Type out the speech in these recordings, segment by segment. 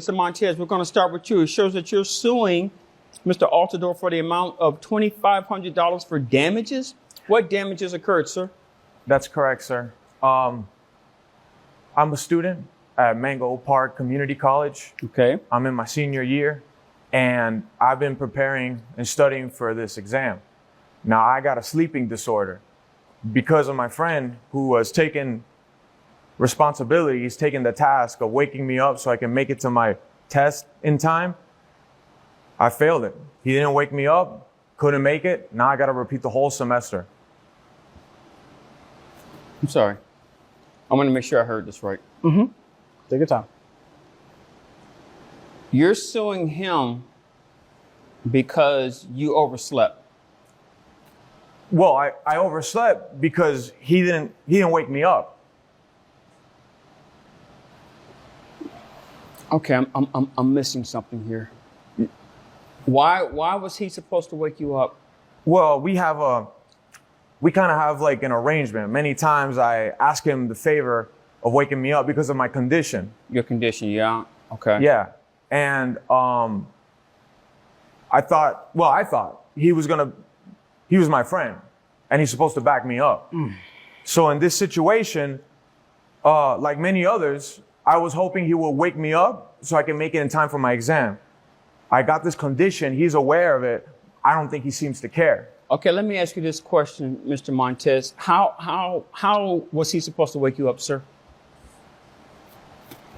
Mr. Montez, we're going to start with you. It shows that you're suing Mr. Altador for the amount of $2,500 for damages. What damages occurred, sir? That's correct, sir. I'm a student at Mango Park Community College. Okay. I'm in my senior year, and I've been preparing and studying for this exam. Now, I got a sleeping disorder because of my friend who was taking responsibility. He's taking the task of waking me up so I can make it to my test in time. I failed it. He didn't wake me up, couldn't make it. Now I got to repeat the whole semester. I'm sorry. I want to make sure I heard this right. Mm-hmm. Take your time. You're suing him because you overslept. Well, I overslept because he didn't wake me up. Okay, I'm missing something here. Why was he supposed to wake you up? Well, we kind of have like an arrangement. Many times I ask him the favor of waking me up because of my condition. Your condition, yeah. Okay. Yeah. And I thought he was my friend and he's supposed to back me up. So in this situation, like many others, I was hoping he will wake me up so I can make it in time for my exam. I got this condition. He's aware of it. I don't think he seems to care. Okay, let me ask you this question, Mr. Montez. How was he supposed to wake you up, sir?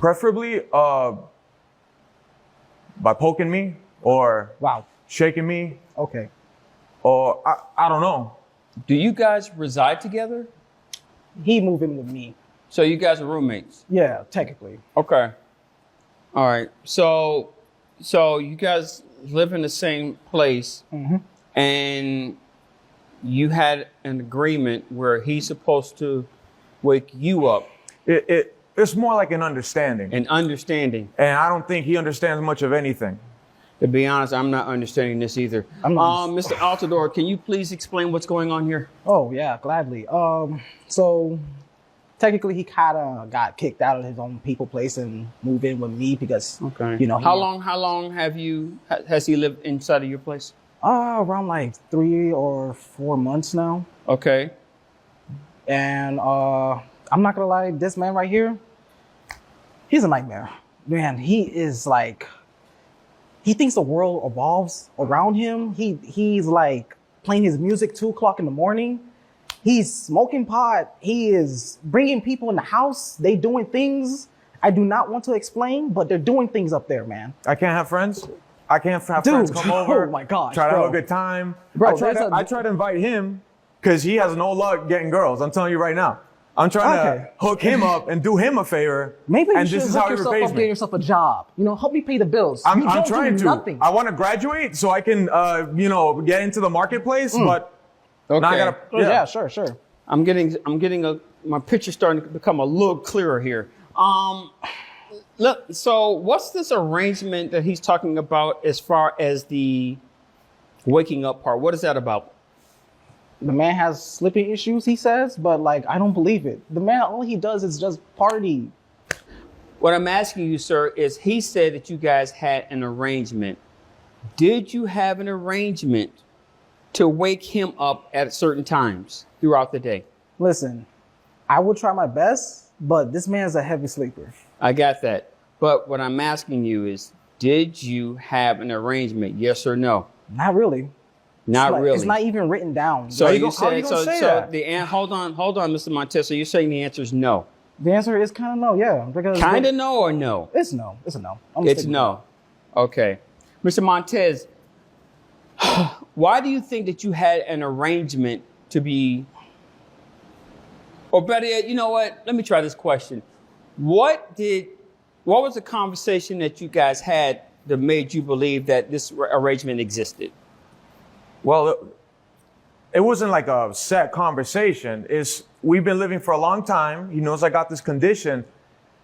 Preferably by poking me or shaking me. Okay. Or I don't know. Do you guys reside together? He moved in with me. So you guys are roommates? Yeah, technically. Okay. All right. So you guys live in the same place, and you had an agreement where he's supposed to wake you up. It's more like an understanding. An understanding. And I don't think he understands much of anything. To be honest, I'm not understanding this either. Mr. Altador, can you please explain what's going on here? Oh, yeah, gladly. So technically he kind of got kicked out of his own people place and moved in with me because, you know. How long has he lived inside of your place? Around like 3 or 4 months now. Okay. And I'm not gonna lie, this man right here, he's a nightmare. Man, he is like, he thinks the world evolves around him. He's like playing his music 2 o'clock in the morning. He's smoking pot. He is bringing people in the house. They doing things I do not want to explain, but they're doing things up there, man. I can't have friends. I can't have friends come over. Oh my gosh, try to bro. have a good time. Bro, I try to invite him because he has no luck getting girls. I'm telling you right now. I'm trying to hook him up and do him a favor. Maybe you and should this is hook how he yourself repays up, get me. yourself a job. You know, help me pay the bills. I'm don't trying do to. nothing. I want to graduate so I can, get into the marketplace. But Okay. now I gotta. Yeah, sure. I'm getting my picture's starting to become a little clearer here. Look, so what's this arrangement that he's talking about as far as the waking up part? What is that about? The man has sleeping issues, he says, but like, I don't believe it. The man, all he does is just party. What I'm asking you, sir, is he said that you guys had an arrangement. Did you have an arrangement to wake him up at certain times throughout the day? Listen, I will try my best, but this man's a heavy sleeper. I got that. But what I'm asking you is, did you have an arrangement? Yes or no? Not really. Not really. It's not even written down. So how you you said gonna say that? Hold on, Mr. Montez. So you're saying the answer is no? The answer is kind of no, yeah. Because Kind of no or no? It's no. It's a no. It's no. Okay. Mr. Montez, why do you think that you had an arrangement to be, or better yet, you know what? Let me try this question. What was the conversation that you guys had that made you believe that this arrangement existed? Well, it wasn't like a set conversation. We've been living for a long time. He knows I got this condition,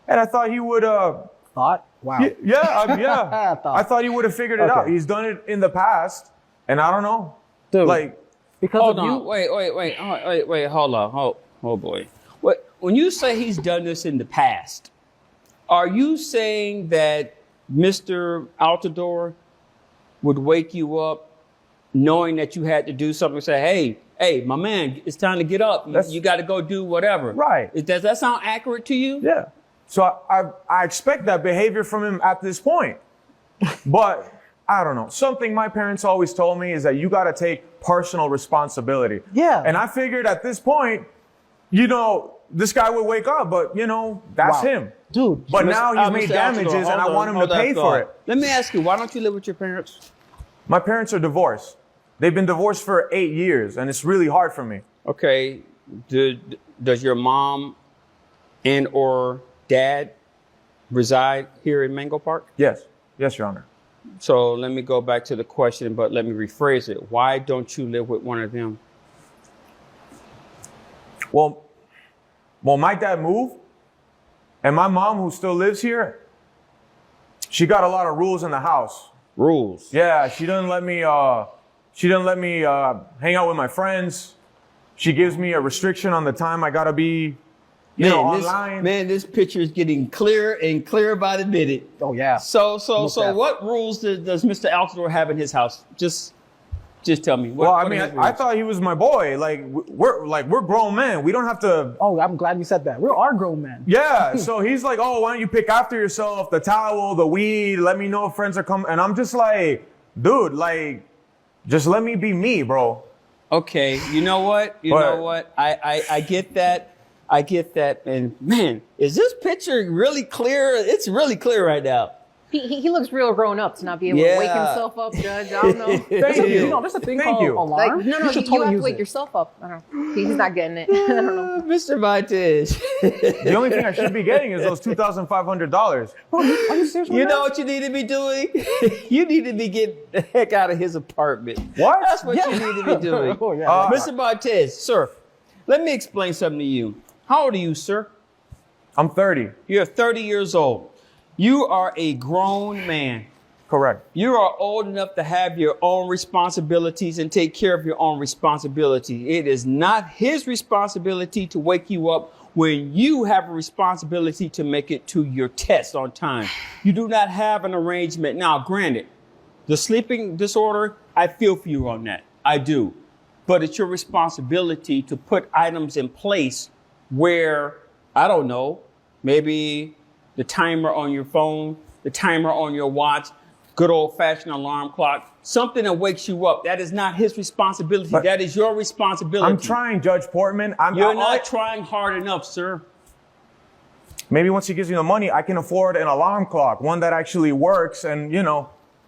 and I thought he would. Thought? Wow. Yeah. I thought he would have figured it out. He's done it in the past, and I don't know. Dude, like, because Hold of on. you. Wait. Hold on. Oh boy. When you say he's done this in the past, are you saying that Mr. Altador would wake you up knowing that you had to do something, say, hey, my man, it's time to get up. You got to go do whatever. Right. Does that sound accurate to you? Yeah. So I expect that behavior from him at this point. But I don't know. Something my parents always told me is that you got to take personal responsibility. Yeah. And I figured at this point, you know, this guy would wake up, but you know, that's Wow. him. Dude. But now he's made Mr. damages Altador, and I hold want on, him hold to that pay for thought. it. Let me ask you, why don't you live with your parents? My parents are divorced. They've been divorced for 8 years and it's really hard for me. Okay, does your mom and or dad reside here in Mango Park? Yes. Yes, Your Honor. So let me go back to the question, but let me rephrase it. Why don't you live with one of them? Well, my dad moved and my mom, who still lives here, she got a lot of rules in the house. Rules. Yeah, she doesn't let me hang out with my friends. She gives me a restriction on the time I gotta be, online. This picture is getting clearer and clearer by the minute. Oh yeah. So Most definitely. what rules does Mr. Altador have in his house? Just tell me. Well, What I mean, are his I rules? thought he was my boy. Like we're grown men. We don't have to. Oh, I'm glad you said that. We are grown men. Yeah. So he's like, oh, why don't you pick after yourself? The towel, the weed. Let me know if friends are coming. And I'm just like, dude, like, just let me be me, bro. Okay, you know what? I get that. I get that. And man, is this picture really clear? It's really clear right now. He looks real grown up to not be able to wake Yeah. himself up, Judge. I don't know. Thank You you. know, there's a thing Thank called you. alarm. No, you should you totally have to use wake it. yourself up. I don't know. He's not getting it. I don't know. Mr. Montez, The only thing I should be getting is those $2,500. Bro, are you serious? you know what you need to be doing? You need to be getting the heck out of his apartment. What? That's what you need to be doing. Oh, yeah. Mr. Montez, sir, let me explain something to you. How old are you, sir? I'm 30. You're 30 years old. You are a grown man. Correct. You are old enough to have your own responsibilities and take care of your own responsibility. It is not his responsibility to wake you up when you have a responsibility to make it to your test on time. You do not have an arrangement. Now, granted, the sleeping disorder, I feel for you on that. I do. But it's your responsibility to put items in place where, I don't know, maybe the timer on your phone, the timer on your watch, good old-fashioned alarm clock, something that wakes you up. That is not his responsibility. But that is your responsibility. I'm trying, Judge Portman. You're not trying hard enough, sir. Maybe once he gives me the money, I can afford an alarm clock, one that actually works and,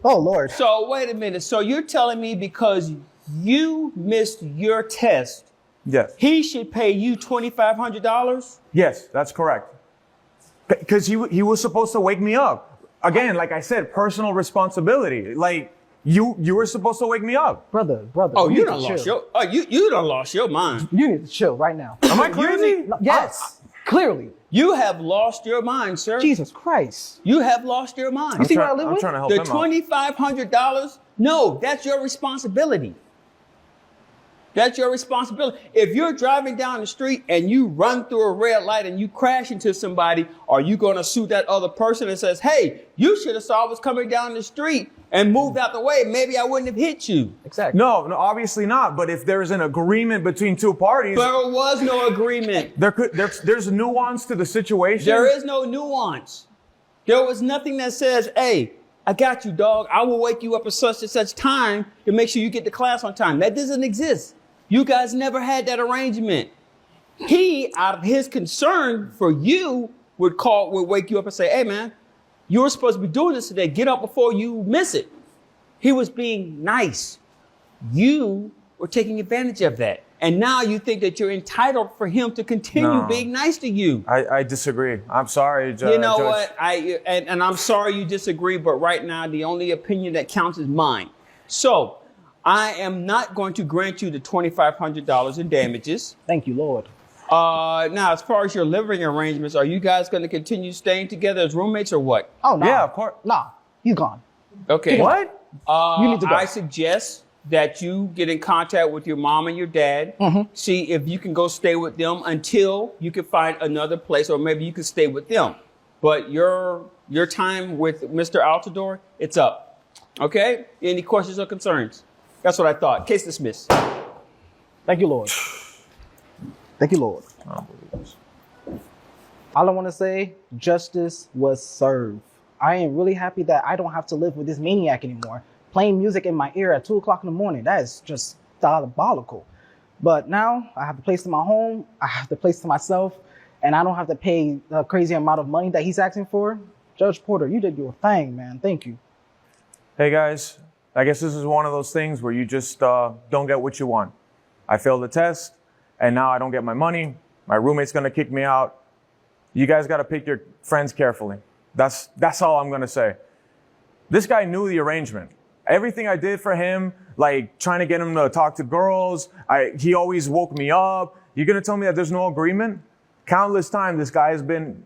Oh Lord. So wait a minute. So you're telling me because you missed your test, Yes. he should pay you $2,500? Yes, that's correct. Because he was supposed to wake me up. Again, like I said, personal responsibility. Like, you were supposed to wake me up. Brother. Oh, you need done to lost chill. you done lost your mind. You need to chill right now. Am I crazy? No, yes. Clearly. You have lost your mind, sir. Jesus Christ. You have lost your mind. You see what I live I'm with? trying to help The him out. $2,500? No, that's your responsibility. That's your responsibility. If you're driving down the street and you run through a red light and you crash into somebody, are you going to sue that other person and says, hey, you should have saw I was coming down the street and moved out the way. Maybe I wouldn't have hit you. Exactly. No, obviously not. But if there's an agreement between two parties, There was no agreement. there's nuance to the situation. There is no nuance. There was nothing that says, hey, I got you, dog. I will wake you up at such and such time to make sure you get to class on time. That doesn't exist. You guys never had that arrangement. He, out of his concern for you, would wake you up and say, hey, man, you were supposed to be doing this today. Get up before you miss it. He was being nice. You were taking advantage of that. And now you think that you're entitled for him to continue No. being nice to you. I disagree. I'm sorry, You know Judge. what? And I'm sorry you disagree, but right now the only opinion that counts is mine. So I am not going to grant you the $2,500 in damages. Thank you, Lord. Now, as far as your living arrangements, are you guys going to continue staying together as roommates or what? Oh no. Yeah, of course. Nah. He's gone. Okay. What? You need to go. I suggest that you get in contact with your mom and your dad. See if you can go stay with them until you can find another place, or maybe you can stay with them. But your Your time with Mr. Altador, it's up. Okay? Any questions or concerns? That's what I thought. Case dismissed. Thank you, Lord. Thank you, Lord. I don't believe this. All I want to say, justice was served. I am really happy that I don't have to live with this maniac anymore. Playing music in my ear at 2 o'clock in the morning. That is just diabolical. But now I have the place in my home. I have the place to myself. And I don't have to pay the crazy amount of money that he's asking for. Judge Porter, you did your thing, man. Thank you. Hey guys, I guess this is one of those things where you just don't get what you want. I failed the test, and now I don't get my money. My roommate's gonna kick me out. You guys gotta pick your friends carefully. That's all I'm gonna say. This guy knew the arrangement. Everything I did for him, like trying to get him to talk to girls, he always woke me up. You're gonna tell me that there's no agreement? Countless times this guy has been